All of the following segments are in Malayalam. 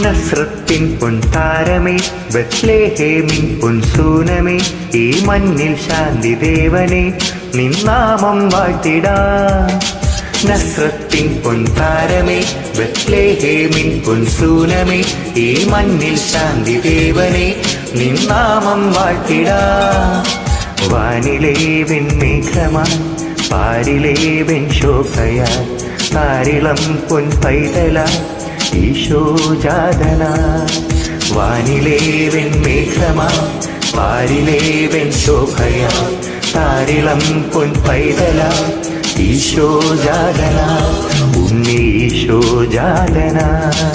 നസ്രത്തിൻ പൊൻതാരമേ, ബത്ലേഹേമിൻ പൊൻസൂനമേ, ഈ മണ്ണിൽ ശാന്തി ദേവനെ നിന്നാമം വാഴ്ത്തിടാം. നസ്രത്തിൻ പൊൻതാരമേ, ബത്ലേഹേമിൻ പൊൻസൂനമേ, ഈ മണ്ണിൽ ശാന്തി ദേവനെ നിന്നാമം വാഴ്ത്തിടാം. വാനിലെ വെൺമേഘമായി പാരിലെ വെൺശോഭയായി താരിളം പൊൻപൈതലായി ഈശോ ജാതനായി. വാനിലെ വെൺമേഘമായി പാരിലെ വെൺശോഭയായി താരിളം പൊൻപൈതലായി ഈശോ ജാതനായി. ഉണ്ണി ഈശോ ജാതനായി.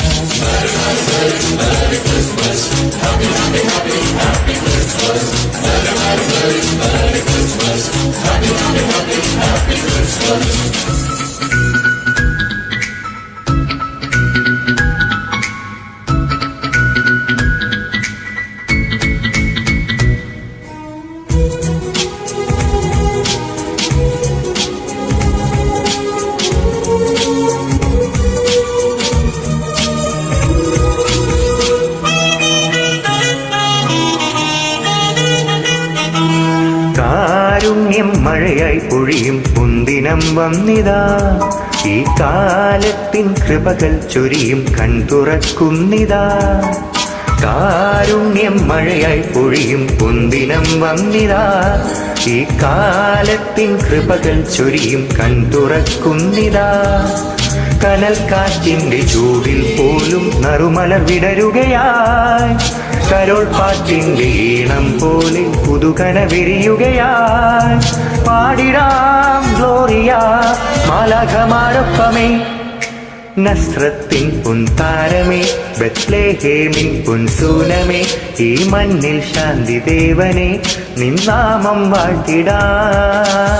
കാരുണ്യം മഴയായി പൊഴിയും പൊന്തിനം വന്നിതാ. ഈ കാലത്തിൻ കൃപകൾ ചൊരിയും കൺതുറക്കുന്നിതാ. കാരുണ്യം മഴയായി പൊഴിയും പൊന്തിനം വന്നിതാ. ഈ കാലത്തിൻ കൃപകൾ ചൊരിയും കൺതുറക്കുന്നിതാ. കനൽക്കാറ്റിന്റെ ചൂടിൽ പോലും നറുമലർ വിടരുകയായി. കരോൾ പാട്ടിന്റെ ഈണം പോലെ പുതുകന വിരിയുകയായി. പാടിടാം ഗ്ലോറിയ മാലാഖമാരൊപ്പമേ. നസ്രത്തിൻ പൊൻതാരമേ, ബത്ലേഹേമിൻ പൊൻസൂനമേ, ഈ മണ്ണിൽ ശാന്തി ദേവനെ നിന്നാമം വാഴ്ത്തിടാം.